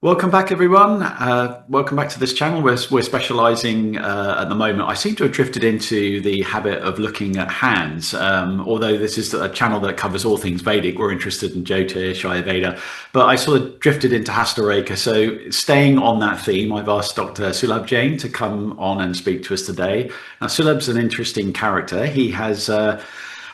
Welcome back, everyone. Welcome back to this channel. We're specialising at the moment. I seem to have drifted into the habit of looking at hands. Although this is a channel that covers all things Vedic, we're interested in Jyotish, Ayurveda, but I sort of drifted into Hastareka. So staying on that theme, I've asked Dr. Sulabh Jain to come on and speak to us today. Now, Sulabh's an interesting character. He has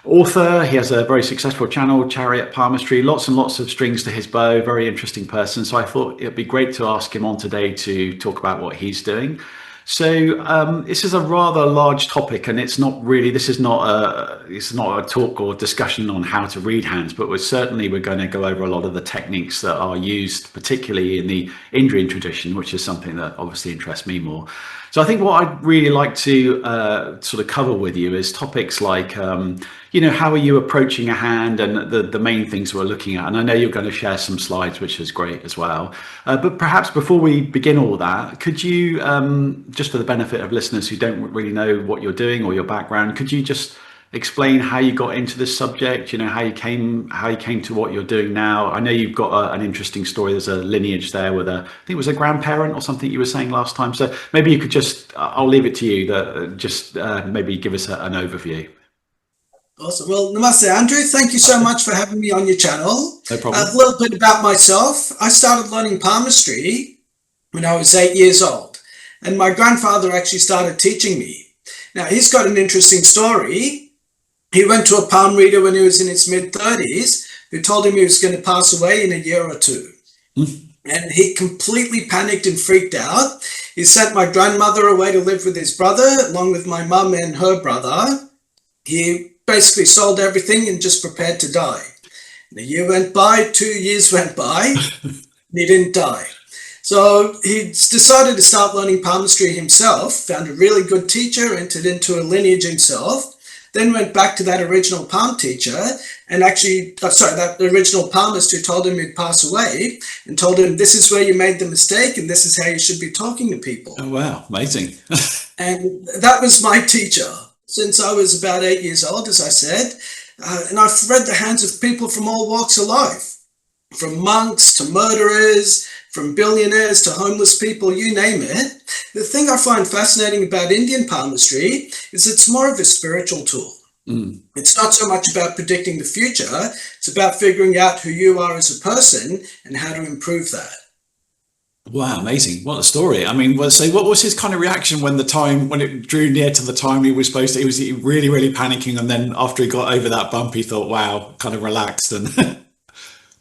author. He has a very successful channel, Chariot Palmistry, lots and lots of strings to his bow, very interesting person. So I thought it'd be great to ask him on today to talk about what he's doing. So this is a rather large topic, and this is not a talk or discussion on how to read hands, but we're going to go over a lot of the techniques that are used, particularly in the Indian tradition, which is something that obviously interests me more. So I think what I'd really like to sort of cover with you is topics like, how are you approaching a hand, and the main things we're looking at. And I know you're going to share some slides, which is great as well. But perhaps before we begin all that, could you, just for the benefit of listeners who don't really know what you're doing or your background, could you just explain how you got into this subject? How you came to what you're doing now. I know you've got an interesting story. There's a lineage there with I think it was a grandparent or something you were saying last time. So maybe you could I'll leave it to you maybe give us an overview. Awesome. Well, namaste, Andrew. Thank you so much for having me on your channel. No problem. A little bit about myself. I started learning palmistry when I was 8 years old, and my grandfather actually started teaching me. Now, he's got an interesting story. He went to a palm reader when he was in his mid-30s who told him he was going to pass away in a year or two. And he completely panicked and freaked out. He sent my grandmother away to live with his brother, along with my mum and her brother. He basically sold everything and just prepared to die. And a year went by, 2 years went by, and he didn't die. So he decided to start learning palmistry himself, found a really good teacher, entered into a lineage himself, then went back to that original palm teacher and that original palmist who told him he'd pass away and told him, this is where you made the mistake and this is how you should be talking to people. Oh, wow. Amazing. And that was my teacher since I was about 8 years old, as I said. And I've read the hands of people from all walks of life, from monks to murderers, from billionaires to homeless people, you name it. The thing I find fascinating about Indian palmistry is it's more of a spiritual tool. It's not so much about predicting the future. It's about figuring out who you are as a person and how to improve that. Wow, amazing. What a story. I mean, so what was his kind of reaction when it drew near to the time he was really, really panicking, and then after he got over that bump, he thought, wow, kind of relaxed and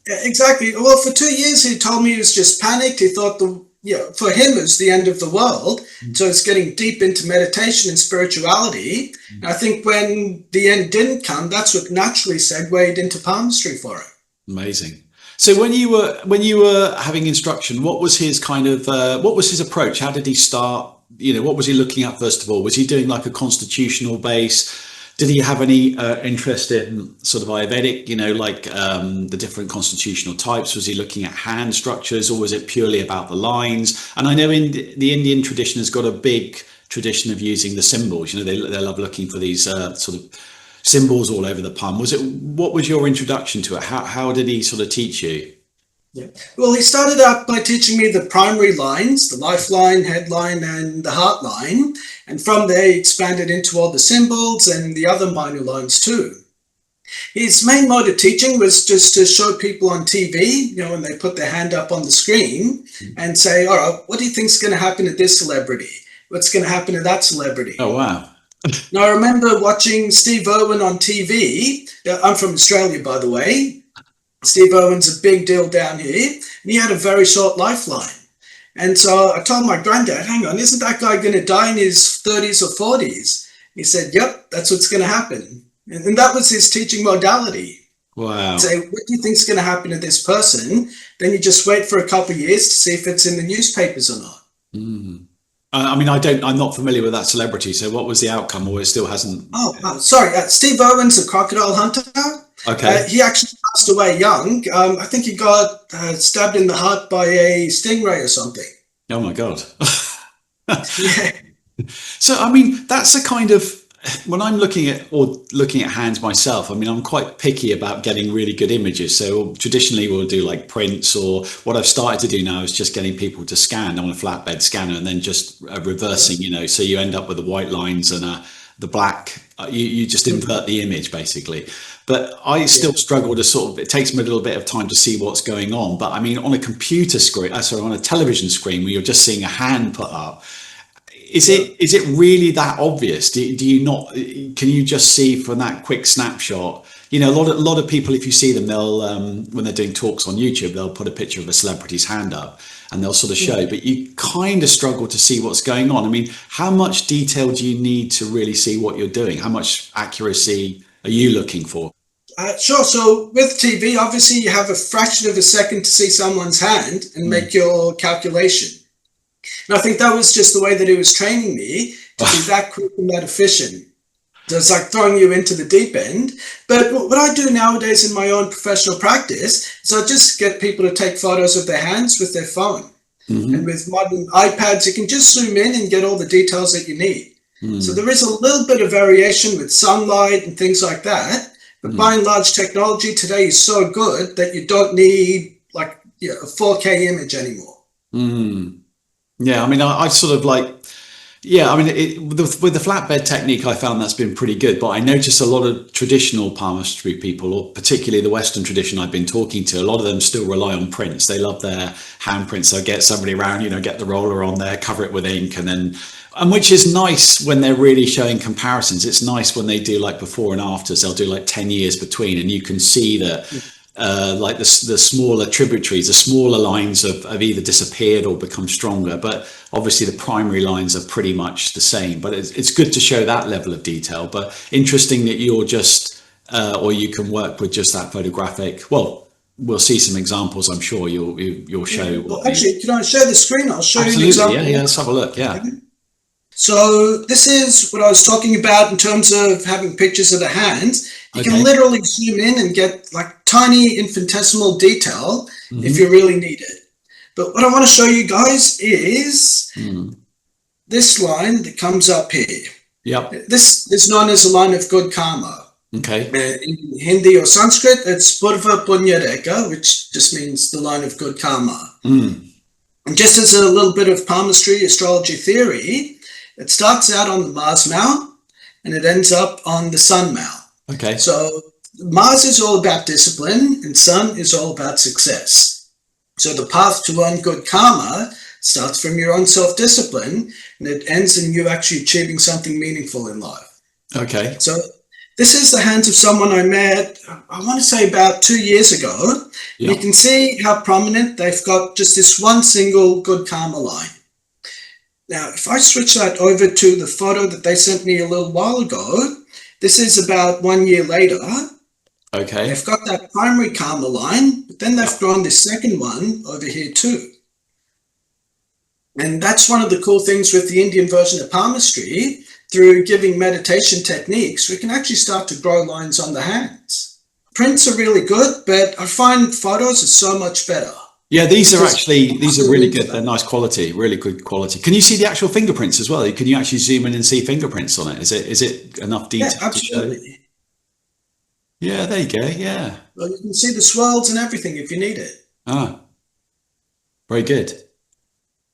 Yeah, exactly. Well, for 2 years, he told me he was just panicked. He thought for him, it was the end of the world. So it's getting deep into meditation and spirituality. And I think when the end didn't come, that's what naturally segued into palmistry for him. Amazing. So when you were having instruction, what was his approach? How did he start? What was he looking at first of all? Was he doing like a constitutional base? Did he have any interest in sort of Ayurvedic, the different constitutional types? Was he looking at hand structures, or was it purely about the lines? And I know the Indian tradition has got a big tradition of using the symbols. They love looking for these sort of symbols all over the palm. What was your introduction to it? How did he sort of teach you? Yeah. Well, he started out by teaching me the primary lines, the lifeline, headline, and the heart line. And from there, he expanded into all the symbols and the other minor lines too. His main mode of teaching was just to show people on TV, when they put their hand up on the screen and say, all right, what do you think is going to happen to this celebrity? What's going to happen to that celebrity? Oh, wow. Now, I remember watching Steve Irwin on TV. I'm from Australia, by the way. Steve Irwin's a big deal down here, and he had a very short lifeline. And so I told my granddad, hang on, isn't that guy going to die in his 30s or 40s? He said, yep, that's what's going to happen. And that was his teaching modality. Wow. Say, what do you think is going to happen to this person? Then you just wait for a couple of years to see if it's in the newspapers or not. I mean, I'm not familiar with that celebrity. So what was the outcome, or it still hasn't? Oh, sorry. Steve Irwin's a crocodile hunter. Okay. He actually passed away young. I think he got stabbed in the heart by a stingray or something. Oh my God. Yeah. So, I mean, that's a kind of when I'm looking at hands myself, I mean, I'm quite picky about getting really good images. So traditionally we'll do like prints, or what I've started to do now is just getting people to scan on a flatbed scanner and then just reversing, so you end up with the white lines and the black, you just invert the image basically. But I still struggle to it takes me a little bit of time to see what's going on. But I mean, on a computer screen, sorry, on a television screen where you're just seeing a hand put up, is it really that obvious? Do you not? Can you just see from that quick snapshot? A lot of people, if you see them, they'll when they're doing talks on YouTube, they'll put a picture of a celebrity's hand up and they'll sort of show. But you kind of struggle to see what's going on. I mean, how much detail do you need to really see what you're doing? How much accuracy are you looking for? Sure. So with TV, obviously you have a fraction of a second to see someone's hand and make your calculation. And I think that was just the way that he was training me to be that quick and that efficient. So it's like throwing you into the deep end. But what I do nowadays in my own professional practice is I just get people to take photos of their hands with their phone. And with modern iPads, you can just zoom in and get all the details that you need. So there is a little bit of variation with sunlight and things like that. But by and large, technology today is so good that you don't need a 4K image anymore. Yeah, I mean, I sort of I mean, with the flatbed technique, I found that's been pretty good. But I notice a lot of traditional palmistry people, or particularly the Western tradition I've been talking to, a lot of them still rely on prints. They love their hand prints. They'll get somebody around, get the roller on there, cover it with ink, and which is nice when they're really showing comparisons. It's nice when they do like before and afters. They'll do like 10 years between, and you can see that like the smaller tributaries, the smaller lines have either disappeared or become stronger. But obviously the primary lines are pretty much the same. But it's good to show that level of detail. But interesting that you're just, or you can work with just that photographic. Well, we'll see some examples. I'm sure you'll show. Well, actually, can I share the screen? I'll show you an example. Yeah, let's have a look. Yeah. So this is what I was talking about in terms of having pictures of the hands. You can literally zoom in and get like tiny infinitesimal detail if you really need it. But what I want to show you guys is this line that comes up here. Yep. This is known as a line of good karma. Okay. In Hindi or Sanskrit, it's Purva Punya Reka, which just means the line of good karma. And just as a little bit of palmistry, astrology theory, it starts out on the Mars mount and it ends up on the Sun mount. Okay. So Mars is all about discipline and Sun is all about success. So the path to earn good karma starts from your own self-discipline and it ends in you actually achieving something meaningful in life. Okay. So this is the hands of someone I met, I want to say about 2 years ago. Yep. You can see how prominent they've got just this one single good karma line. Now, if I switch that over to the photo that they sent me a little while ago, this is about 1 year later. Okay. They've got that primary karma line, but then they've drawn this second one over here too. And that's one of the cool things with the Indian version of palmistry. Through giving meditation techniques, we can actually start to grow lines on the hands. Prints are really good, but I find photos are so much better. Yeah, these are really good. They're nice quality, really good quality. Can you see the actual fingerprints as well? Can you actually zoom in and see fingerprints on it? Is it enough detail? Yeah, absolutely. To show? Yeah, there you go. Yeah. Well, you can see the swirls and everything if you need it. Very good.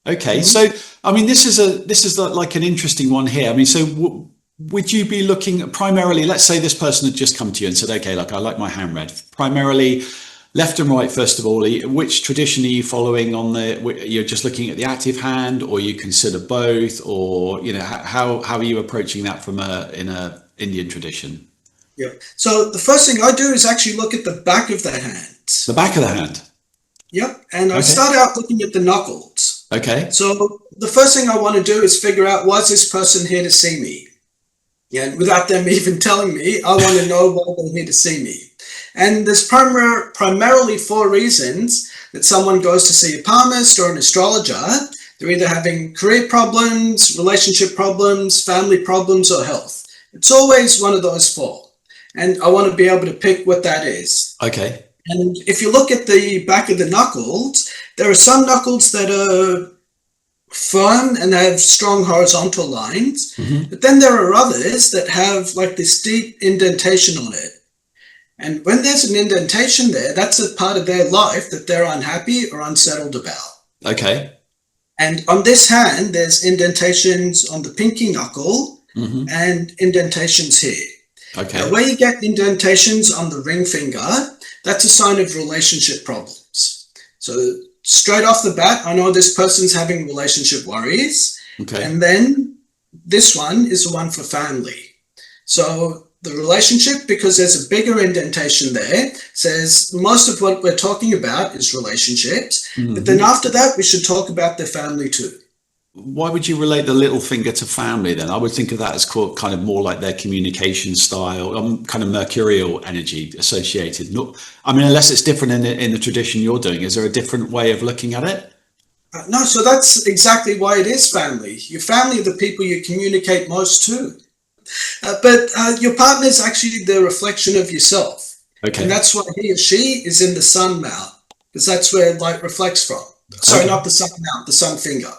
Okay, so I mean, this is like an interesting one here. I mean, so would you be looking primarily? Let's say this person had just come to you and said, "Okay, like I like my hand read primarily." Left and right, first of all, which tradition are you following on you're just looking at the active hand, or you consider both, or, how are you approaching that in a Indian tradition? Yeah. So the first thing I do is actually look at the back of the hands. The back of the hand? Yep. And I start out looking at the knuckles. Okay. So the first thing I want to do is figure out, was this person here to see me? Yeah. And without them even telling me, I want to know why they're here to see me. And there's primarily 4 reasons that someone goes to see a palmist or an astrologer. They're either having career problems, relationship problems, family problems, or health. It's always one of those 4. And I want to be able to pick what that is. Okay. And if you look at the back of the knuckles, there are some knuckles that are firm and they have strong horizontal lines. Mm-hmm. But then there are others that have like this deep indentation on it. And when there's an indentation there, that's a part of their life that they're unhappy or unsettled about. Okay. And on this hand, there's indentations on the pinky knuckle Mm-hmm. and indentations here. Okay. Now, where you get indentations on the ring finger, that's a sign of relationship problems. So straight off the bat, I know this person's having relationship worries. Okay. And then this one is the one for family. So the relationship, because there's a bigger indentation there, says most of what we're talking about is relationships. Mm-hmm. But then after that, we should talk about their family too. Why would you relate the little finger to family then? I would think of that as kind of more like their communication style, kind of mercurial energy associated. I mean, unless it's different in the tradition you're doing, is there a different way of looking at it? No, so that's exactly why it is family. Your family are the people you communicate most to. But your partner is actually the reflection of yourself. Okay. And that's why he or she is in the sun mount, because that's where light reflects from. Sorry, Okay. not the sun mount, the sun finger.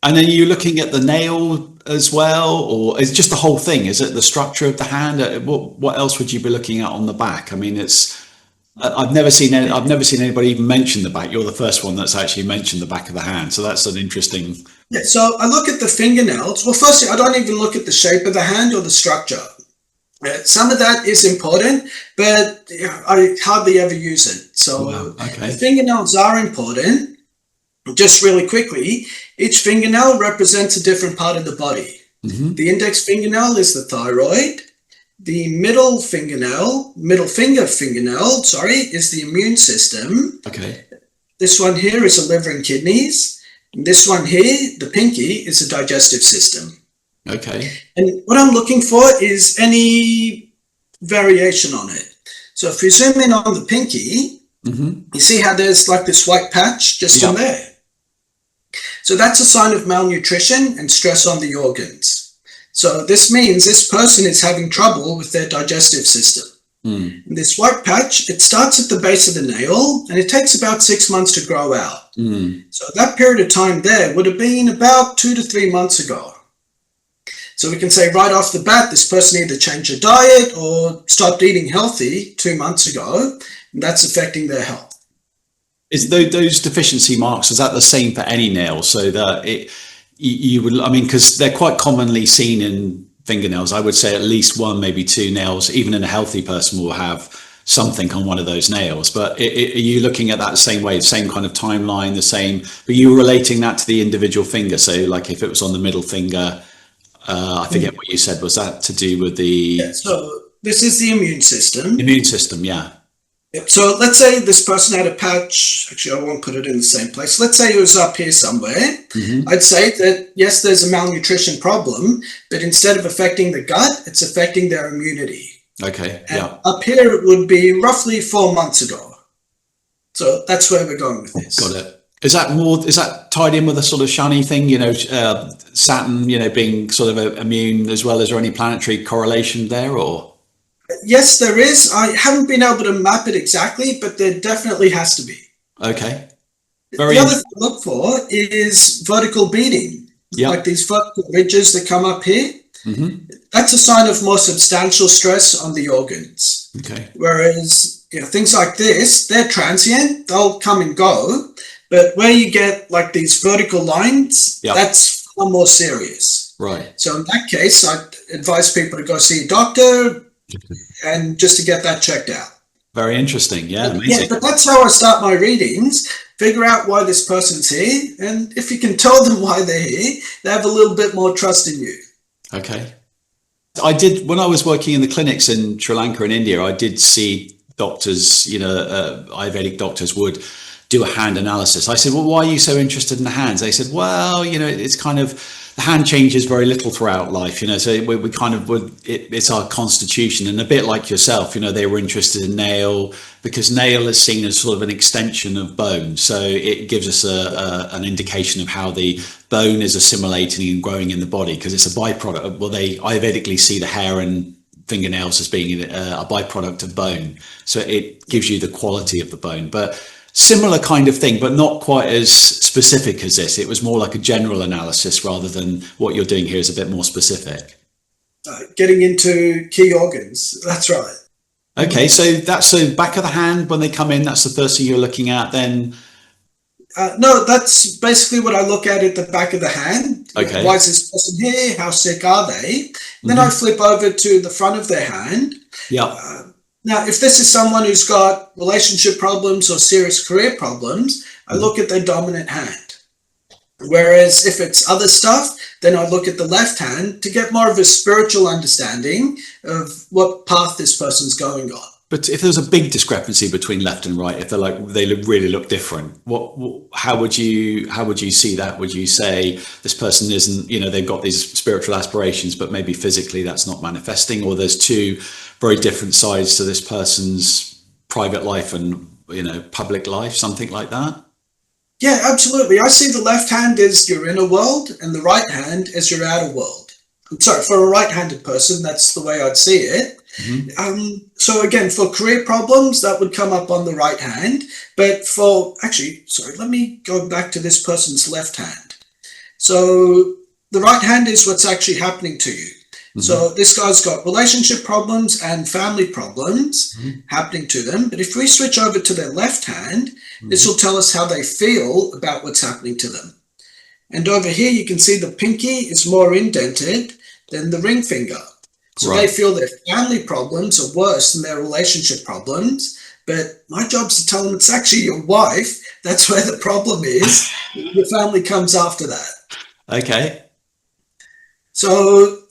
And then you're looking at the nail as well, or is it just the whole thing? Is it the structure of the hand? What else would you be looking at on the back? I mean, I've never seen anybody even mention the back. You're the first one that's actually mentioned the back of the hand, so that's an interesting. Yeah, so I look at the fingernails. Well, firstly, I don't even look at the shape of the hand or the structure. Some of that is important, but I hardly ever use it. So Okay. the fingernails are important. Just really quickly, each fingernail represents a different part of the body. Mm-hmm. The index fingernail is the thyroid. The middle finger fingernail, is the immune system. Okay. This one here is the liver and kidneys. And this one here, the pinky, is the digestive system. Okay. And what I'm looking for is any variation on it. So if we zoom in on the pinky, Mm-hmm. you see how there's like this white patch just on there. So that's a sign of malnutrition and stress on the organs. So this means this person is having trouble with their digestive system. Mm. And this white patch, it starts at the base of the nail and it takes about 6 months to grow out. Mm. So that period of time there would have been about 2 to 3 months ago. So we can say right off the bat, this person either changed their diet or stopped eating healthy 2 months ago, and that's affecting their health. Is those deficiency marks, is that the same for any nail? So that you would, I mean, because they're quite commonly seen in fingernails. I would say at least one, maybe two nails, even in a healthy person, will have something on one of those nails. But are you looking at that the same way, the same kind of timeline, the same, but you were relating that to the individual finger? So like if it was on the middle finger, I forget what you said, was that to do with the So this is the immune system. immune system? Yeah. So let's say this person had a patch. Actually, I won't put it in the same place. Let's say it was up here somewhere. Mm-hmm. I'd say that, yes, there's a malnutrition problem, but instead of affecting the gut, it's affecting their immunity. Okay. And Yeah. up here, it would be roughly 4 months ago. So that's where we're going with this. Got it. Is that tied in with a sort of shiny thing, Saturn, being sort of immune as well? Is there any planetary correlation there, or? Yes, there is. I haven't been able to map it exactly, but there definitely has to be. Okay. The other thing to look for is vertical beading. Yeah. Like these vertical ridges that come up here. Mm-hmm. That's a sign of more substantial stress on the organs. Okay. Whereas things like this, they're transient, they'll come and go. But where you get like these vertical lines, that's far more serious. Right. So in that case, I advise people to go see a doctor and just to get that checked out. Very interesting. Yeah, amazing. Yeah, but that's how I start my readings. Figure out why this person's here, and if you can tell them why they're here, they have a little bit more trust in you. Okay. I did, when I was working in the clinics in Sri Lanka and India, I did see doctors, Ayurvedic doctors would do a hand analysis. I said, well, why are you so interested in the hands? They said, well, it's kind of, the hand changes very little throughout life, so we kind of would, it's our constitution. And a bit like yourself, they were interested in nail because nail is seen as sort of an extension of bone. So it gives us an indication of how the bone is assimilating and growing in the body, because it's a byproduct. Well, they Ayurvedically see the hair and fingernails as being a byproduct of bone. So it gives you the quality of the bone. But Similar kind of thing, but not quite as specific as this. It was more like a general analysis rather than what you're doing here is a bit more specific. Getting into key organs. That's right. Okay, so back of the hand when they come in, that's the first thing you're looking at then? No, that's basically what I look at the back of the hand. Okay. Why is this person here? How sick are they? Then I flip over to the front of their hand. Yeah. Now, if this is someone who's got relationship problems or serious career problems, I look at their dominant hand. Whereas if it's other stuff, then I look at the left hand to get more of a spiritual understanding of what path this person's going on. But if there's a big discrepancy between left and right, if they really look different, how would you see that? Would you say this person isn't, they've got these spiritual aspirations, but maybe physically that's not manifesting, or there's two very different sides to this person's private life and, public life, something like that? Yeah, absolutely. I see the left hand as your inner world and the right hand as your outer world. I'm sorry, for a right-handed person, that's the way I'd see it. Mm-hmm. So again, for career problems, that would come up on the right hand. But let me go back to this person's left hand. So the right hand is what's actually happening to you. Mm-hmm. So this guy's got relationship problems and family problems happening to them. But if we switch over to their left hand, this will tell us how they feel about what's happening to them. And over here, you can see the pinky is more indented than the ring finger. So They feel their family problems are worse than their relationship problems. But my job is to tell them it's actually your wife. That's where the problem is. Your family comes after that. Okay. So,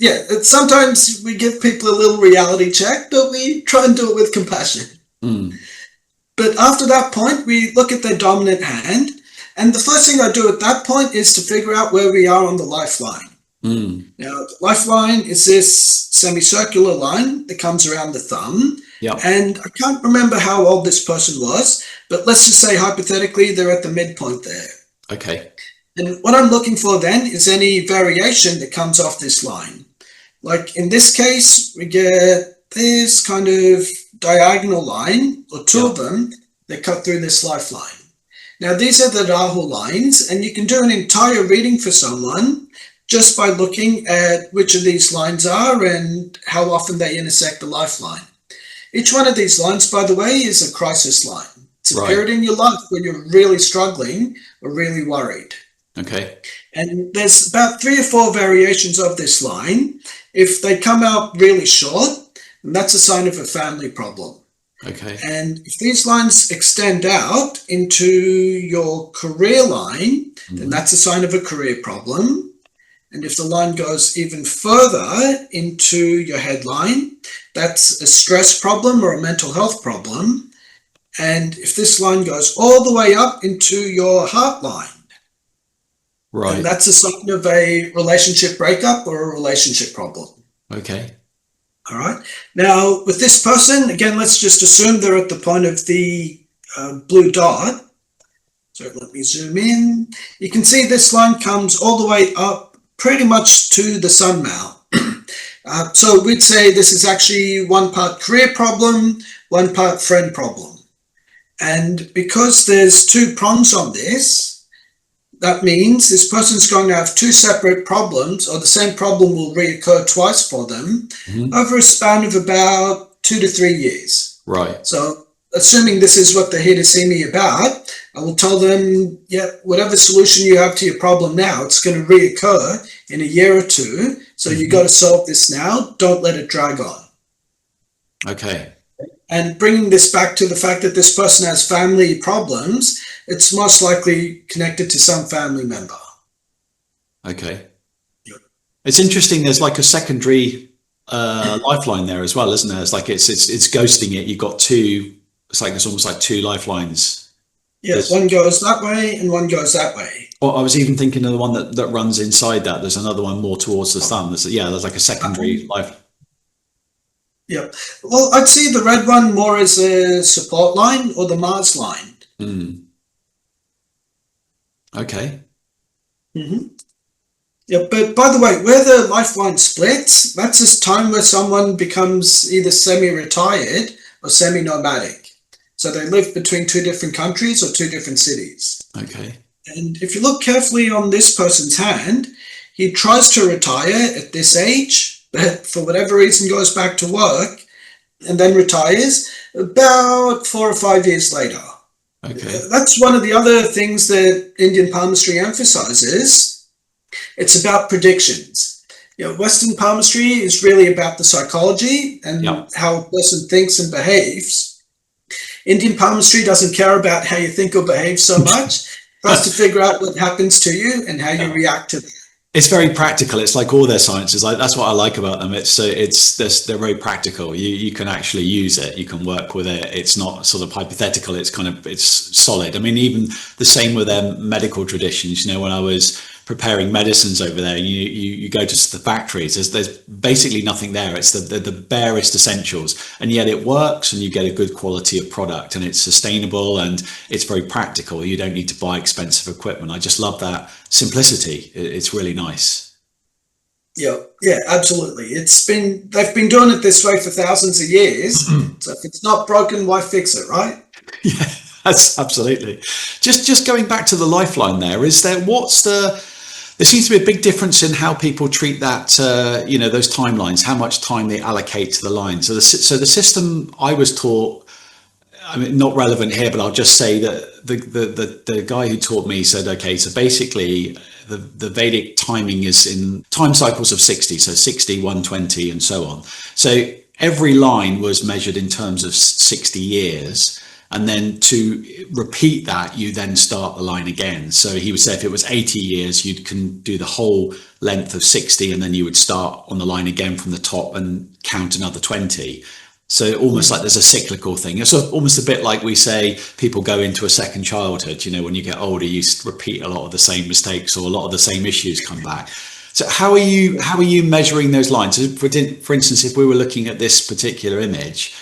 sometimes we give people a little reality check, but we try and do it with compassion. Mm. But after that point, we look at their dominant hand. And the first thing I do at that point is to figure out where we are on the lifeline. Mm. Now, the lifeline is this semicircular line that comes around the thumb. Yep. And I can't remember how old this person was, but let's just say hypothetically they're at the midpoint there. Okay. And what I'm looking for then is any variation that comes off this line. Like in this case, we get this kind of diagonal line, or two of them, that cut through this lifeline. Now, these are the Rahu lines, and you can do an entire reading for someone just by looking at which of these lines are and how often they intersect the lifeline. Each one of these lines, by the way, is a crisis line. It's a period in your life when you're really struggling or really worried. Okay. And there's about 3 or 4 variations of this line. If they come out really short, then that's a sign of a family problem. Okay. And if these lines extend out into your career line, then that's a sign of a career problem. And if the line goes even further into your headline, that's a stress problem or a mental health problem. And if this line goes all the way up into your heart line, and that's a sign of a relationship breakup or a relationship problem. Okay. All right. Now, with this person, again, let's just assume they're at the point of the blue dot. So let me zoom in. You can see this line comes all the way up pretty much to the sun mount. So we'd say this is actually 1 part career problem, 1 part friend problem. And because there's 2 prongs on this, that means this person's going to have 2 separate problems, or the same problem will reoccur twice for them over a span of about 2 to 3 years. Right. So assuming this is what they're here to see me about, I will tell them, whatever solution you have to your problem now, it's going to reoccur in a year or 2. So you got to solve this now. Don't let it drag on. Okay. And bringing this back to the fact that this person has family problems, it's most likely connected to some family member. Okay. Yep. It's interesting. There's like a secondary lifeline there as well, isn't there? It's like it's ghosting it. You've got 2. It's like there's almost like 2 lifelines. Yes, one goes that way and one goes that way. Well, I was even thinking of the one that runs inside that. There's another one more towards the thumb. There's like a secondary life. Yeah. Well, I'd see the red one more as a support line or the Mars line. Mm. Okay. Mm-hmm. Yeah, but by the way, where the lifeline splits, that's this time where someone becomes either semi-retired or semi-nomadic. So they live between two different countries or two different cities. Okay. And if you look carefully on this person's hand, he tries to retire at this age, but for whatever reason goes back to work and then retires about 4 or 5 years later. Okay. That's one of the other things that Indian palmistry emphasizes. It's about predictions. Western palmistry is really about the psychology and how a person thinks and behaves. Indian palmistry doesn't care about how you think or behave so much. Tries to figure out what happens to you and how you react to that. It's very practical. It's like all their sciences. That's what I like about them. They're very practical. You can actually use it. You can work with it. It's not sort of hypothetical. It's solid. I mean, even the same with their medical traditions. When I was preparing medicines over there, you go to the factories. There's basically nothing there. It's the barest essentials, and yet it works, and you get a good quality of product, and it's sustainable, and it's very practical. You don't need to buy expensive equipment. I just love that simplicity. It's really nice. Yeah, absolutely. They've been doing it this way for thousands of years. So if it's not broken, why fix it, right? Yeah, that's absolutely. Just going back to the lifeline there, there seems to be a big difference in how people treat that, those timelines, how much time they allocate to the line. So the system I was taught, I mean, not relevant here, but I'll just say that the guy who taught me said, okay, so basically the Vedic timing is in time cycles of 60, so 60, 120, and so on. So every line was measured in terms of 60 years. And then to repeat that, you then start the line again. So he would say if it was 80 years, you can do the whole length of 60, and then you would start on the line again from the top and count another 20. So almost like there's a cyclical thing. It's almost a bit like we say people go into a second childhood. When you get older, you repeat a lot of the same mistakes, or a lot of the same issues come back. So how are you measuring those lines? So for instance, if we were looking at this particular image,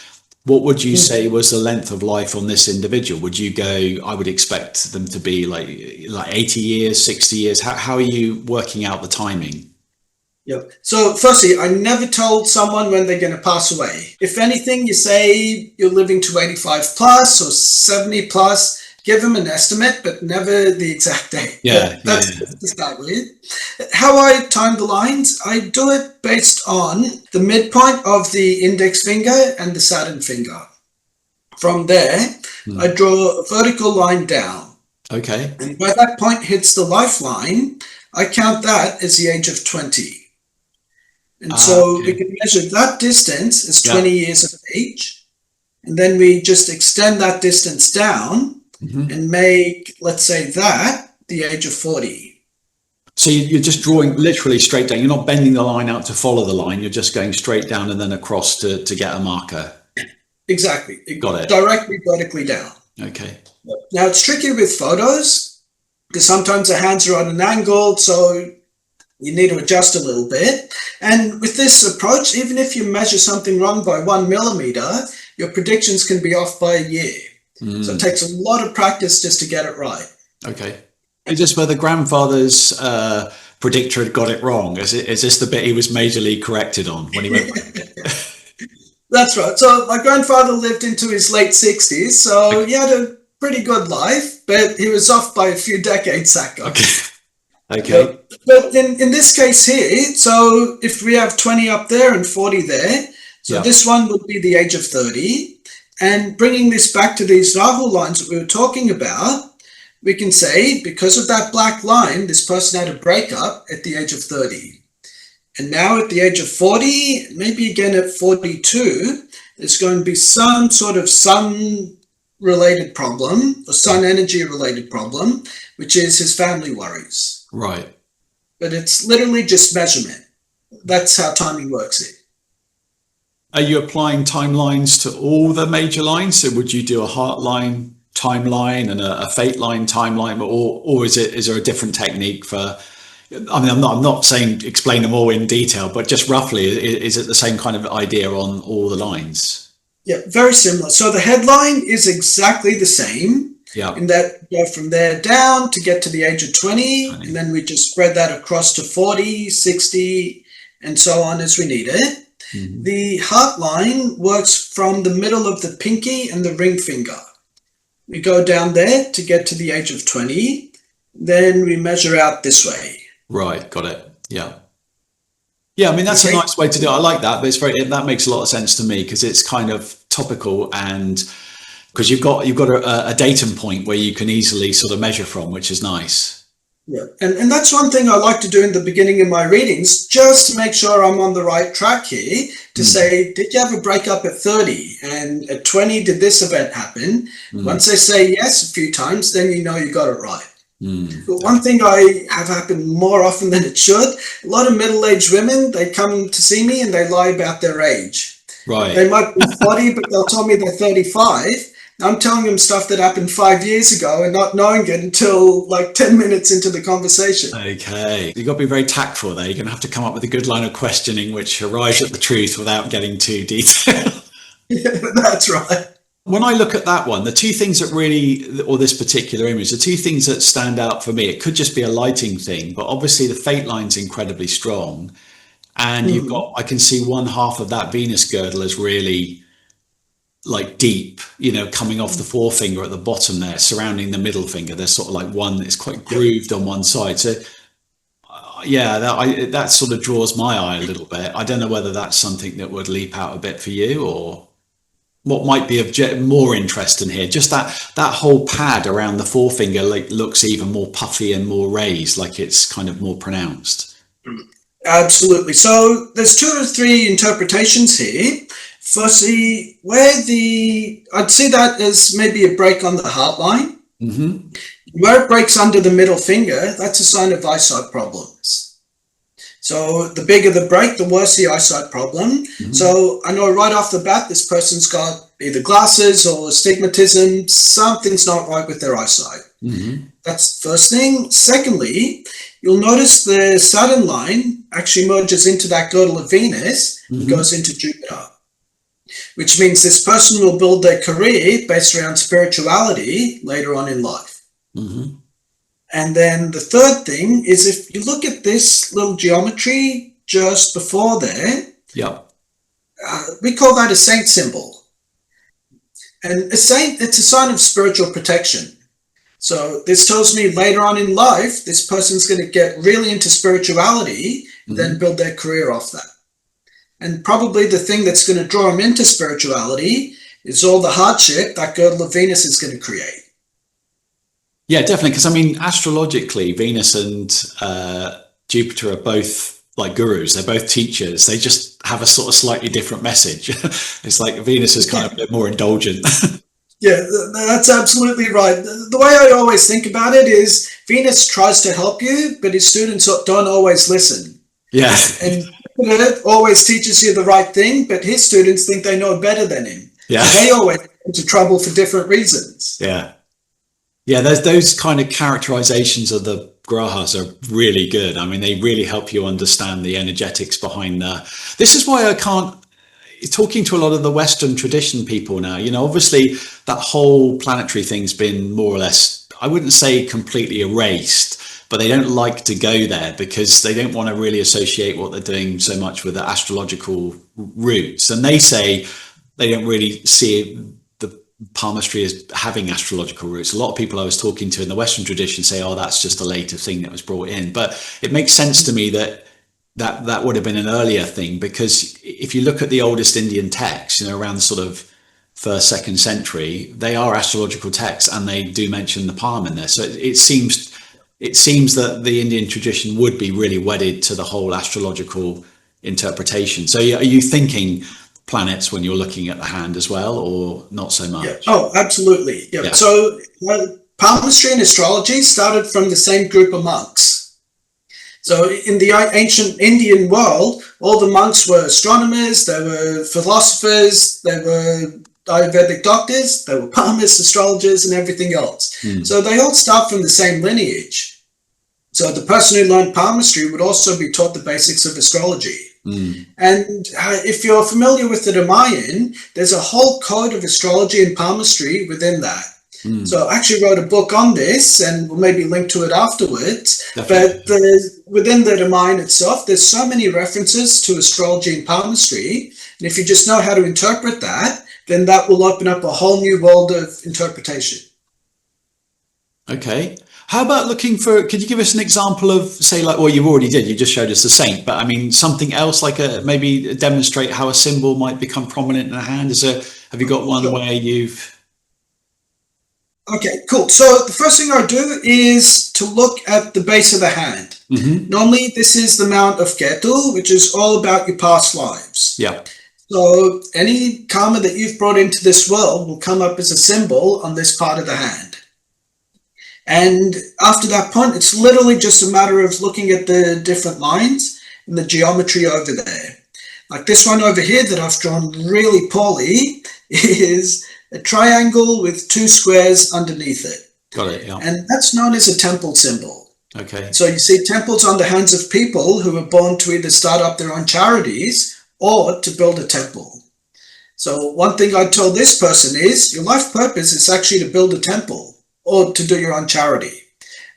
what would you say was the length of life on this individual? Would you go, I would expect them to be like 80 years, 60 years. How are you working out the timing? Yeah. So firstly, I never told someone when they're going to pass away. If anything, you say you're living to 85 plus or 70 plus, give them an estimate, but never the exact date. That's to start with. How I time the lines, I do it based on the midpoint of the index finger and the Saturn finger. From there, I draw a vertical line down. Okay. And where that point hits the lifeline, I count that as the age of 20. And so we can measure that distance as 20 years of age. And then we just extend that distance down and make, let's say, that the age of 40. So you're just drawing literally straight down. You're not bending the line out to follow the line. You're just going straight down and then across to get a marker. Exactly. Got it. Directly vertically down. Okay. Now, it's tricky with photos because sometimes the hands are on an angle, so you need to adjust a little bit. And with this approach, even if you measure something wrong by 1 millimeter, your predictions can be off by a year. So it takes a lot of practice just to get it right. Okay. Is this where the grandfather's predictor had got it wrong? Is this the bit he was majorly corrected on when he went? That's right. So my grandfather lived into his late 60s, so he had a pretty good life, but he was off by a few decades, that guy. Okay. But in this case here, so if we have 20 up there and 40 there, so this one would be the age of 30. And bringing this back to these Rahu lines that we were talking about, we can say because of that black line, this person had a breakup at the age of 30. And now at the age of 40, maybe again at 42, there's going to be some sort of sun-related problem or sun energy-related problem, which is his family worries. Right. But it's literally just measurement. That's how timing works here. Are you applying timelines to all the major lines? So would you do a heart line timeline and a fate line timeline, or is there a different technique for? I mean, I'm not saying explain them all in detail, but just roughly, is it the same kind of idea on all the lines? Yeah, very similar. So the headline is exactly the same. Yeah. In that we go from there down to get to the age of 20, and then we just spread that across to 40, 60, and so on as we need it. The heart line works from the middle of the pinky and the ring finger. We go down there to get to the age of 20. Then we measure out this way. Right, got it. Yeah. Yeah, I mean, that's a nice way to do it. I like that, but that makes a lot of sense to me because it's kind of topical, and because you've got a datum point where you can easily sort of measure from, which is nice. Yeah, and that's one thing I like to do in the beginning of my readings, just to make sure I'm on the right track here, to say, did you have a breakup at 30? And at 20, did this event happen? Once they say yes a few times, then you know you got it right. But one thing I have happened more often than it should, a lot of middle-aged women, they come to see me and they lie about their age. Right. They might be 40, but they'll tell me they're 35. I'm telling them stuff that happened 5 years ago and not knowing it until like 10 minutes into the conversation. Okay. You've got to be very tactful there. You're going to have to come up with a good line of questioning which arrives at the truth without getting too detailed. Yeah, that's right. When I look at that one, the two things that really, or this particular image, the two things that stand out for me, it could just be a lighting thing, but obviously the fate line's incredibly strong. And you've got, I can see one half of that Venus girdle is really like deep, coming off the forefinger at the bottom there, surrounding the middle finger. There's sort of like one that's quite grooved on one side. So that sort of draws my eye a little bit. I don't know whether that's something that would leap out a bit for you, or what might be of more interest in here. Just that whole pad around the forefinger looks even more puffy and more raised, like it's kind of more pronounced. Absolutely. So there's 2 or 3 interpretations here. Firstly, I'd see that as maybe a break on the heart line. Where it breaks under the middle finger, that's a sign of eyesight problems. So the bigger the break, the worse the eyesight problem. So I know right off the bat, this person's got either glasses or astigmatism. Something's not right with their eyesight. That's the first thing. Secondly, you'll notice the Saturn line actually merges into that girdle of Venus and goes into Jupiter, which means this person will build their career based around spirituality later on in life. And then the third thing is, if you look at this little geometry just before there, we call that a saint symbol. And a saint, it's a sign of spiritual protection. So this tells me later on in life, this person's going to get really into spirituality and then build their career off that. And probably the thing that's going to draw them into spirituality is all the hardship that girdle of Venus is going to create. Yeah, definitely. Because I mean, astrologically, Venus and Jupiter are both like gurus. They're both teachers. They just have a sort of slightly different message. It's like Venus is kind of a bit more indulgent. Yeah, that's absolutely right. The way I always think about it is Venus tries to help you, but his students don't always listen. Yeah. And Jupiter always teaches you the right thing, but his students think they know better than him. Yeah. And they always get into trouble for different reasons. Yeah. Yeah, those kind of characterizations of the grahas are really good. I mean, they really help you understand the energetics behind this is why I can't, talking to a lot of the Western tradition people now, obviously that whole planetary thing's been more or less, I wouldn't say completely erased, but they don't like to go there because they don't want to really associate what they're doing so much with the astrological roots. And they say they don't really see palmistry as having astrological roots. A lot of people I was talking to in the Western tradition say, oh, that's just a later thing that was brought in. But it makes sense to me that would have been an earlier thing, because if you look at the oldest Indian texts, around sort of 1st, 2nd century, they are astrological texts and they do mention the palm in there. So it seems that the Indian tradition would be really wedded to the whole astrological interpretation. So are you thinking planets when you're looking at the hand as well, or not so much? Yeah. Oh, absolutely. Yeah. So palmistry and astrology started from the same group of monks. So in the ancient Indian world, all the monks were astronomers, they were philosophers, they were Ayurvedic doctors, they were palmists, astrologers, and everything else. So they all start from the same lineage. So the person who learned palmistry would also be taught the basics of astrology. And if you're familiar with the Ramayan, there's a whole code of astrology and palmistry within that. So I actually wrote a book on this, and we'll maybe link to it afterwards. Definitely. But within the domain itself, there's so many references to astrology and palmistry. And if you just know how to interpret that, then that will open up a whole new world of interpretation. Okay. How about looking for, could you give us an example of, say, like, well, you already did, you just showed us the saint, but I mean, something else, like maybe demonstrate how a symbol might become prominent in a hand? Have you got one Sure. where you've... Okay, cool. So the first thing I do is to look at the base of the hand. Normally, this is the Mount of Ketu, which is all about your past lives. Yeah. So any karma that you've brought into this world will come up as a symbol on this part of the hand. And after that point, it's literally just a matter of looking at the different lines and the geometry over there. Like this one over here that I've drawn really poorly is a triangle with two squares underneath it. Got it, yeah. And that's known as a temple symbol. Okay. So you see temples on the hands of people who were born to either start up their own charities or to build a temple. So one thing I'd tell this person is your life purpose is actually to build a temple or to do your own charity.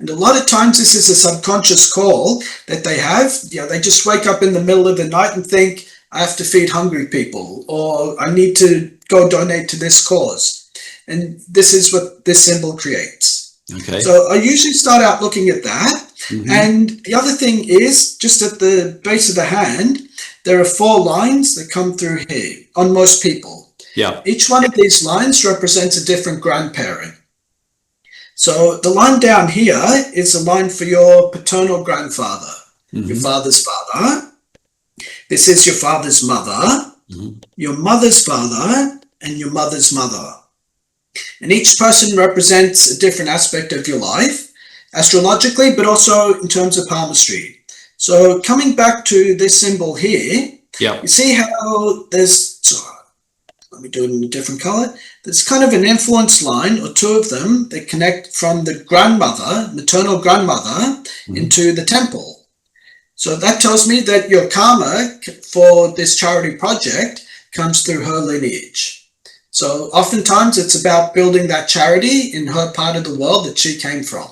And a lot of times this is a subconscious call that they have. You know, they just wake up in the middle of the night and think, I have to feed hungry people, or I need to go donate to this cause. And this is what this symbol creates. Okay. So I usually start out looking at that. And the other thing is, just at the base of the hand, there are 4 lines that come through here on most people. Yeah. Each one of these lines represents a different grandparent. So the line down here is a line for your paternal grandfather, your father's father. This is your father's mother, your mother's father, and your mother's mother. And each person represents a different aspect of your life, astrologically, but also in terms of palmistry. So coming back to this symbol here, you see how there's, let me do it in a different color. There's kind of an influence line, or 2 of them, that connect from the grandmother, maternal grandmother, into the temple. So that tells me that your karma for this charity project comes through her lineage. So oftentimes it's about building that charity in her part of the world that she came from.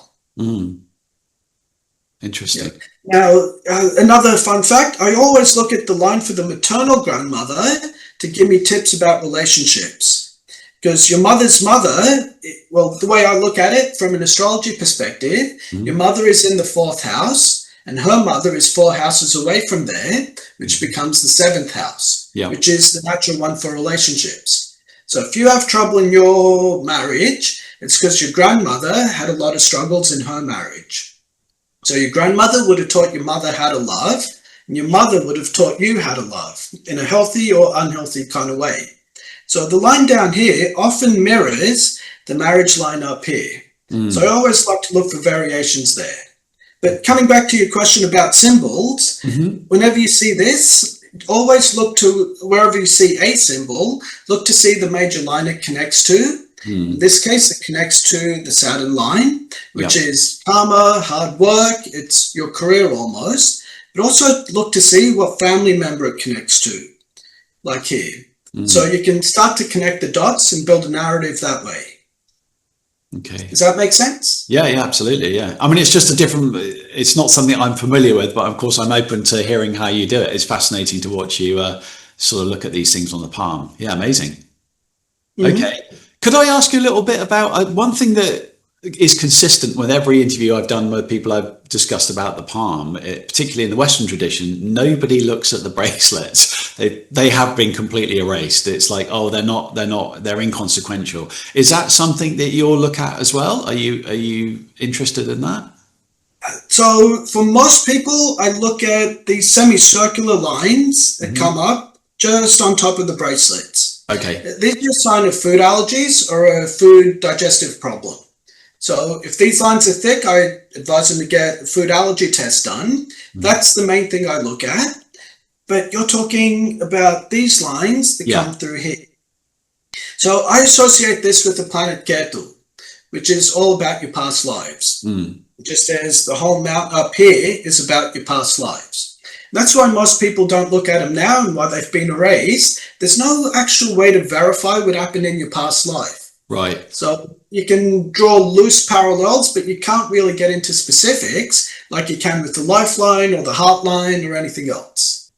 Interesting. Yeah. Now, another fun fact, I always look at the line for the maternal grandmother to give me tips about relationships. Because your mother's mother, well, the way I look at it from an astrology perspective, your mother is in the 4th house, and her mother is 4 houses away from there, which becomes the 7th house, which is the natural one for relationships. So if you have trouble in your marriage, it's because your grandmother had a lot of struggles in her marriage. So your grandmother would have taught your mother how to love, and your mother would have taught you how to love in a healthy or unhealthy kind of way. So the line down here often mirrors the marriage line up here. So I always like to look for variations there. But coming back to your question about symbols, whenever you see this, always look to wherever you see a symbol, look to see the major line it connects to. In this case, it connects to the Saturn line, which is karma, hard work, it's your career almost. But also look to see what family member it connects to, like here. So you can start to connect the dots and build a narrative that way. Okay. Does that make sense? Yeah, absolutely. Yeah. I mean, it's just it's not something I'm familiar with, but of course I'm open to hearing how you do it. It's fascinating to watch you sort of look at these things on the palm. Yeah, amazing. Okay. Could I ask you a little bit about one thing that is consistent with every interview I've done with people I've discussed about the palm, particularly in the Western tradition? Nobody looks at the bracelets. They have been completely erased. It's like, oh, they're inconsequential. Is that something that you'll look at as well? Are you interested in that? So for most people, I look at these semicircular lines that come up just on top of the bracelets. Okay. These are a sign of food allergies or a food digestive problem. So if these lines are thick, I advise them to get a food allergy test done. That's the main thing I look at. But you're talking about these lines that come through here. So I associate this with the planet Ketu, which is all about your past lives. Just as the whole mount up here is about your past lives. That's why most people don't look at them now and why they've been erased. There's no actual way to verify what happened in your past life. Right. So you can draw loose parallels, but you can't really get into specifics like you can with the lifeline or the heartline or anything else.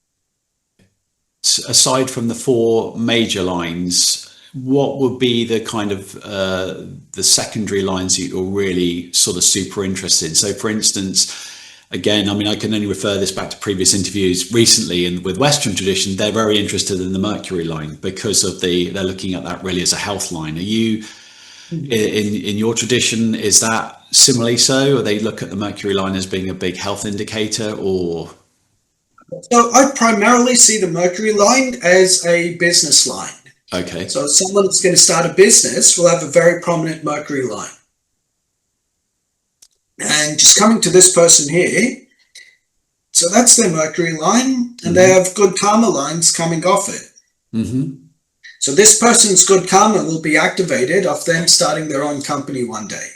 Aside from the four major lines, what would be the kind of the secondary lines that you're really sort of super interested in? So, for instance, again, I mean, I can only refer this back to previous interviews recently, and with Western tradition, they're very interested in the Mercury line because of they're looking at that really as a health line. Are you in your tradition? Is that similarly so? Or they look at the Mercury line as being a big health indicator, or? So I primarily see the Mercury line as a business line. Okay. So someone that's going to start a business will have a very prominent Mercury line. And just coming to this person here, so that's their Mercury line, and they have good karma lines coming off it. So this person's good karma will be activated off them starting their own company one day.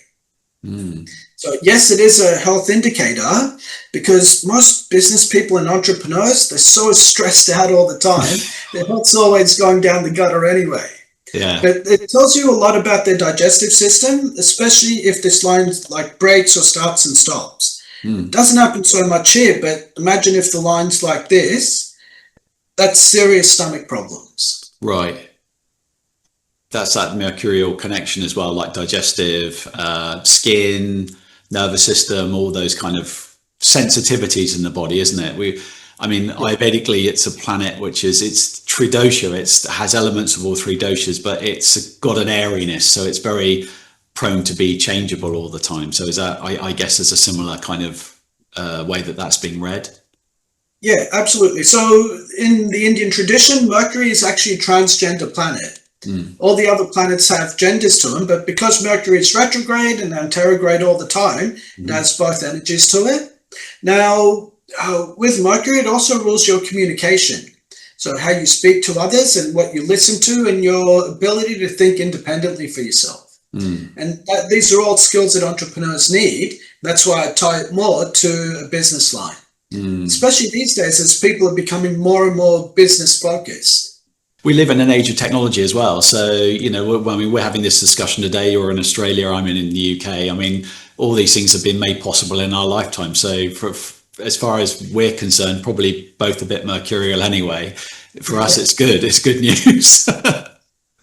So yes, it is a health indicator because most business people and entrepreneurs, they're so stressed out all the time. Their health's always going down the gutter anyway. Yeah. But it tells you a lot about their digestive system, especially if this line like breaks or starts and stops. It doesn't happen so much here, but imagine if the line's like this, that's serious stomach problems. Right. That's that mercurial connection as well, like digestive, skin, nervous system, all those kind of sensitivities in the body, isn't it? Ayurvedically, it's a planet it's tridosha. It has elements of all three doshas, but it's got an airiness, so it's very prone to be changeable all the time. So is that, I guess, there's a similar kind of way that's being read? Yeah, absolutely. So in the Indian tradition, Mercury is actually a transgender planet. All the other planets have genders to them, but because Mercury is retrograde and anterograde all the time, it has both energies to it. Now, with Mercury, it also rules your communication. So how you speak to others and what you listen to and your ability to think independently for yourself. And these are all skills that entrepreneurs need. That's why I tie it more to a business line, especially these days as people are becoming more and more business focused. We live in an age of technology as well. So, we're having this discussion today. You're in Australia, I'm in the UK. I mean, all these things have been made possible in our lifetime. So as far as we're concerned, probably both a bit mercurial anyway. For us, it's good. It's good news.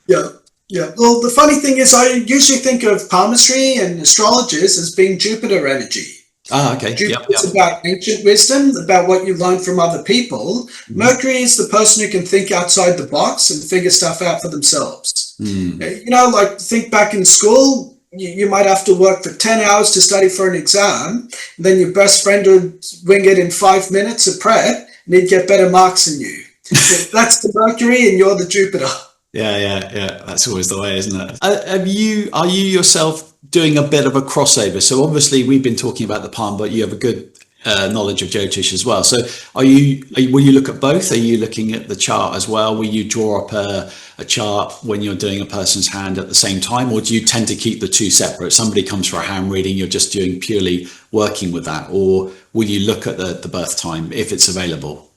Yeah. Well, the funny thing is I usually think of palmistry and astrologers as being Jupiter energy. Okay. Jupiter's about ancient wisdom, about what you learn from other people. Mercury is the person who can think outside the box and figure stuff out for themselves. Like think back in school, you might have to work for 10 hours to study for an exam. And then your best friend would wing it in 5 minutes of prep and he'd get better marks than you. That's the Mercury and you're the Jupiter. Yeah. That's always the way, isn't it? Are you yourself doing a bit of a crossover? So obviously we've been talking about the palm, but you have a good knowledge of Jyotish as well. So will you look at both? Are you looking at the chart as well? Will you draw up a chart when you're doing a person's hand at the same time, or do you tend to keep the two separate? Somebody comes for a hand reading, you're just doing purely working with that, or will you look at the birth time if it's available?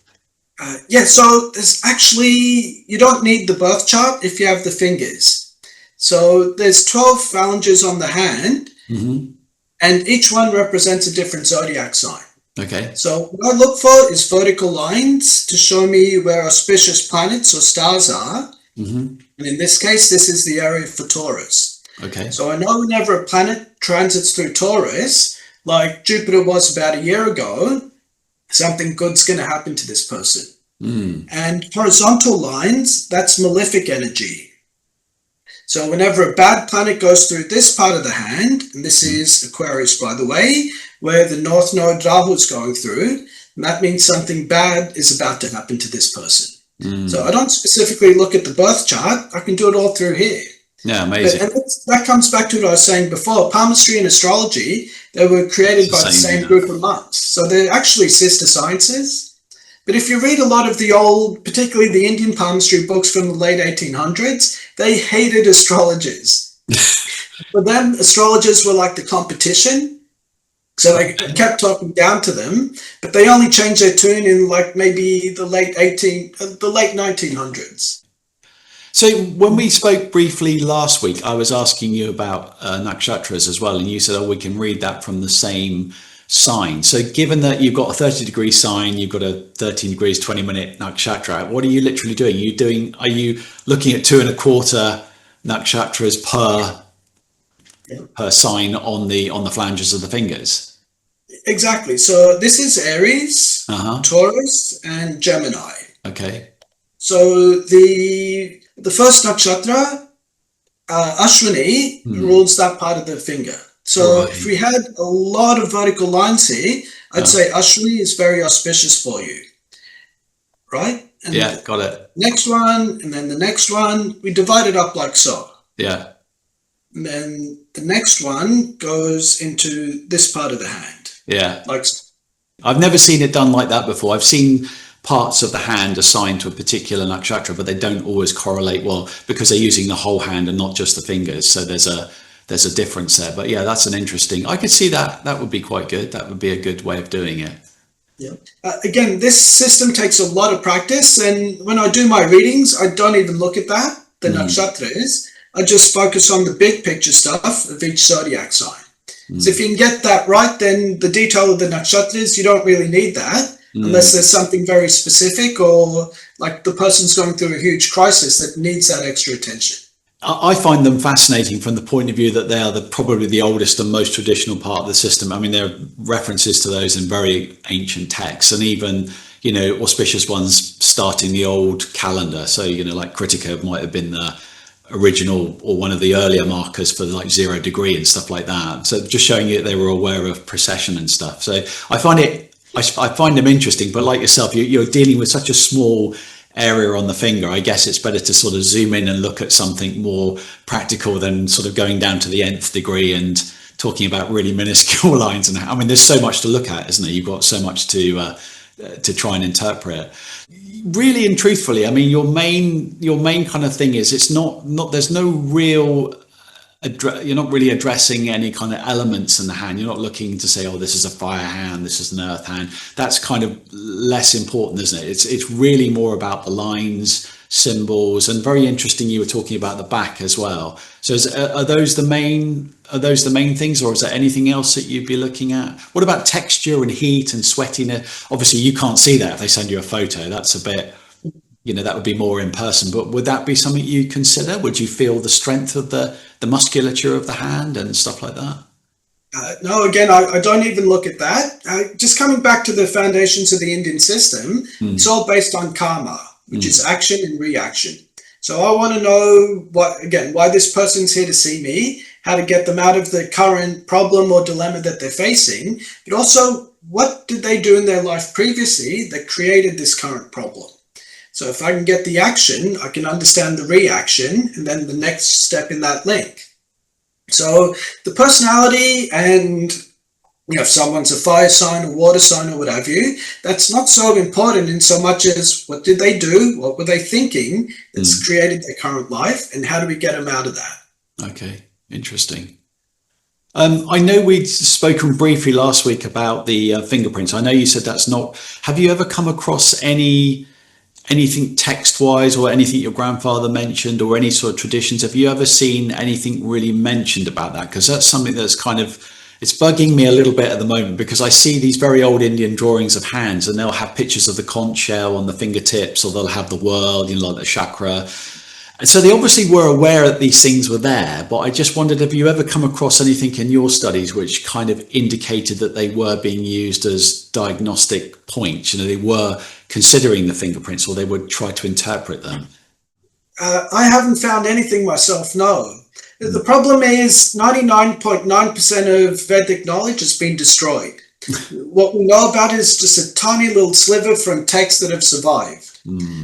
So there's actually, you don't need the birth chart if you have the fingers. So there's 12 phalanges on the hand, and each one represents a different zodiac sign. Okay. So what I look for is vertical lines to show me where auspicious planets or stars are. And in this case, this is the area for Taurus. Okay. So I know whenever a planet transits through Taurus, like Jupiter was about a year ago, something good's going to happen to this person. And horizontal lines, that's malefic energy. So whenever a bad planet goes through this part of the hand, and this is Aquarius, by the way, where the North Node Rahu is going through, and that means something bad is about to happen to this person. So I don't specifically look at the birth chart. I can do it all through here. Yeah, amazing. And that comes back to what I was saying before. Palmistry and astrology, they were created by the same group of monks. So they're actually sister sciences. But if you read a lot of the old, particularly the Indian palmistry books from the late 1800s, they hated astrologers. For them, astrologers were like the competition. So they kept talking down to them, but they only changed their tune in like maybe the late 1900s. So when we spoke briefly last week, I was asking you about nakshatras as well, and you said, "Oh, we can read that from the same sign." So given that you've got a 30-degree sign, you've got a 13 degrees 20-minute nakshatra, what are you literally doing? Are you looking at 2.25 nakshatras per sign on the flanges of the fingers? Exactly. So this is Aries, Uh-huh. Taurus, and Gemini. Okay. So the first nakshatra, Ashwini, rules that part of the finger. So Right. if we had a lot of vertical lines here, I'd say Ashwini is very auspicious for you, right? And Yeah, got it. next one, and then the next one, we divide it up like so. Yeah. And then the next one goes into this part of the hand, Yeah. like so. I've never seen it done like that before. I've seen parts of the hand assigned to a particular nakshatra, but they don't always correlate well because they're using the whole hand and not just the fingers. So there's a difference there. But yeah, that's an interesting. I could see that. That would be quite good. That would be a good way of doing it. Yeah. Again, this system takes a lot of practice, and when I do my readings, I don't even look at that, the nakshatras. I just focus on the big picture stuff of each zodiac sign. So if you can get that right, then the detail of the nakshatras, you don't really need that unless there's something very specific or like the person's going through a huge crisis that needs that extra attention. I find them fascinating from the point of view that they are probably the oldest and most traditional part of the system. I mean, there are references to those in very ancient texts, and even, auspicious ones starting the old calendar. So, like Kritika might have been the original or one of the earlier markers for like 0 degree and stuff like that. So just showing you that they were aware of precession and stuff. So I find them interesting, but like yourself, you're dealing with such a small area on the finger. I guess it's better to sort of zoom in and look at something more practical than sort of going down to the nth degree and talking about really minuscule lines. And I mean, there's so much to look at, isn't there? You've got so much to try and interpret. Really and truthfully, I mean, your main kind of thing is it's not there's no real. You're not really addressing any kind of elements in the hand. You're not looking to say, oh, this is a fire hand, this is an earth hand. That's kind of less important, isn't it? It's really more about the lines, symbols, and very interesting. You were talking about the back as well. So are those the main things, or is there anything else that you'd be looking at? What about texture and heat and sweatiness? Obviously, you can't see that if they send you a photo. That's a bit. That would be more in person, but would that be something you consider? Would you feel the strength of the musculature of the hand and stuff like that? No, again, I don't even look at that. Just coming back to the foundations of the Indian system, it's all based on karma, which is action and reaction. So I want to know why this person's here to see me, how to get them out of the current problem or dilemma that they're facing, but also what did they do in their life previously that created this current problem? So if I can get the action, I can understand the reaction and then the next step in that link. So the personality, and if someone's a fire sign, a water sign, or what have you, that's not so important in so much as what did they do, what were they thinking that's created their current life, and how do we get them out of that? Okay, interesting. I know we'd spoken briefly last week about the fingerprints. I know you said that's not. Have you ever come across anything text-wise or anything your grandfather mentioned or any sort of traditions? Have you ever seen anything really mentioned about that? Because that's something that's it's bugging me a little bit at the moment, because I see these very old Indian drawings of hands and they'll have pictures of the conch shell on the fingertips, or they'll have the world, like the chakra. And so they obviously were aware that these things were there, but I just wondered, have you ever come across anything in your studies which kind of indicated that they were being used as diagnostic points? They were considering the fingerprints, or they would try to interpret them? I haven't found anything myself, no. The problem is 99.9% of Vedic knowledge has been destroyed. What we know about is just a tiny little sliver from texts that have survived.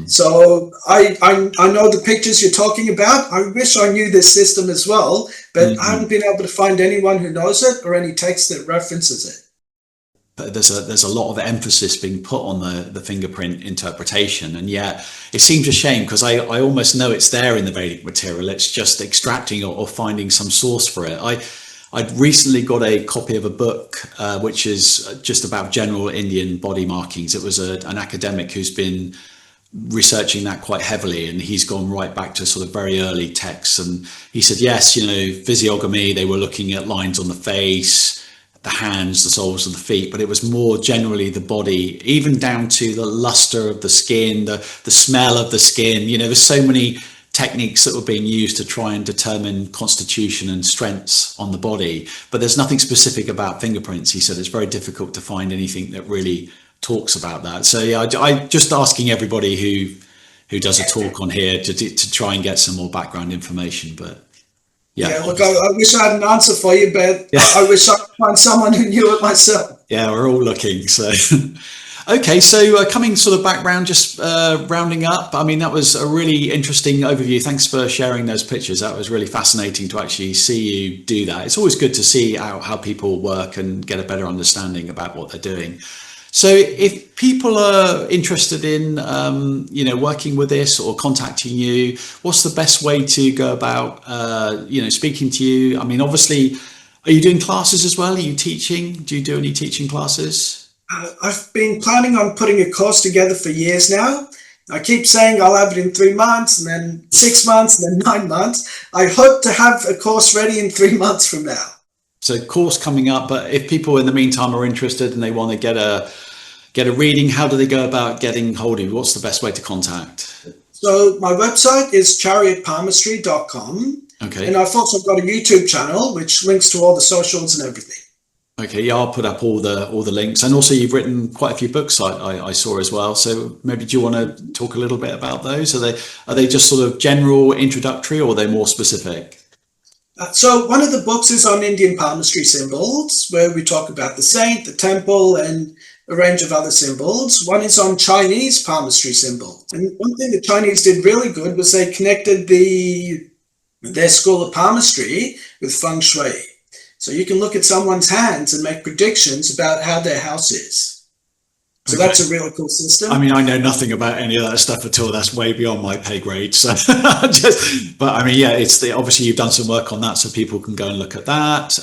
So I know the pictures you're talking about. I wish I knew this system as well, but I haven't been able to find anyone who knows it or any text that references it. But there's a lot of emphasis being put on the fingerprint interpretation, and yet it seems a shame, because I almost know it's there in the Vedic material. It's just extracting or finding some source for it. I'd recently got a copy of a book which is just about general Indian body markings. It was an academic who's been researching that quite heavily, and he's gone right back to sort of very early texts. And he said, yes, physiognomy, they were looking at lines on the face, the hands, the soles of the feet, but it was more generally the body, even down to the luster of the skin, the smell of the skin. There's so many techniques that were being used to try and determine constitution and strengths on the body, but there's nothing specific about fingerprints. He said it's very difficult to find anything that really talks about that. So yeah, I just asking everybody who does a talk on here to try and get some more background information. But yeah, look, I wish I had an answer for you, but yeah. I wish I could find someone who knew it myself. Yeah, we're all looking. So okay, so coming sort of back round, just rounding up, I mean, that was a really interesting overview. Thanks for sharing those pictures. That was really fascinating to actually see you do that. It's always good to see how people work and get a better understanding about what they're doing. So if people are interested in, working with this or contacting you, what's the best way to go about, speaking to you? I mean, obviously, are you doing classes as well? Are you teaching? Do you do any teaching classes? I've been planning on putting a course together for years now. I keep saying I'll have it in 3 months, and then 6 months, and then 9 months. I hope to have a course ready in 3 months from now. So course coming up, but if people in the meantime are interested and they want to get a reading, how do they go about getting hold of you? What's the best way to contact? So my website is chariotpalmistry.com. Okay. And I've also got a YouTube channel which links to all the socials and everything. Okay, yeah, I'll put up all the links, and also you've written quite a few books I saw as well. So maybe do you want to talk a little bit about those? Are they just sort of general introductory, or are they more specific? So one of the books is on Indian palmistry symbols, where we talk about the saint, the temple, and a range of other symbols. One is on Chinese palmistry symbols. And one thing the Chinese did really good was they connected their school of palmistry with feng shui. So you can look at someone's hands and make predictions about how their house is. So okay. That's a really cool system. I mean, I know nothing about any of that stuff at all. That's way beyond my pay grade. So, but I mean, yeah, obviously you've done some work on that, so people can go and look at that.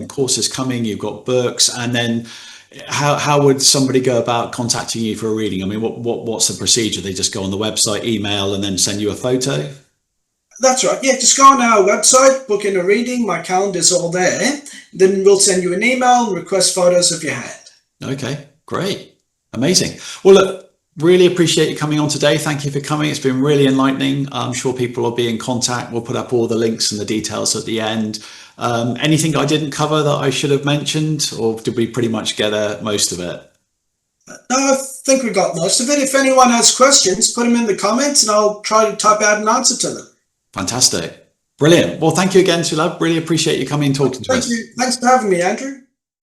Courses coming, you've got books, and then how would somebody go about contacting you for a reading? I mean, what's the procedure? They just go on the website, email, and then send you a photo? That's right. Yeah, just go on our website, book in a reading. My calendar's all there. Then we'll send you an email and request photos of your hand. Okay, great. Amazing. Well, look, really appreciate you coming on today. Thank you for coming. It's been really enlightening. I'm sure people will be in contact. We'll put up all the links and the details at the end. Anything I didn't cover that I should have mentioned, or did we pretty much get most of it? No, I think we got most of it. If anyone has questions, put them in the comments and I'll try to type out an answer to them. Fantastic. Brilliant. Well, thank you again, Sulabh. Really appreciate you coming and talking to us. Thank you. Thanks for having me, Andrew.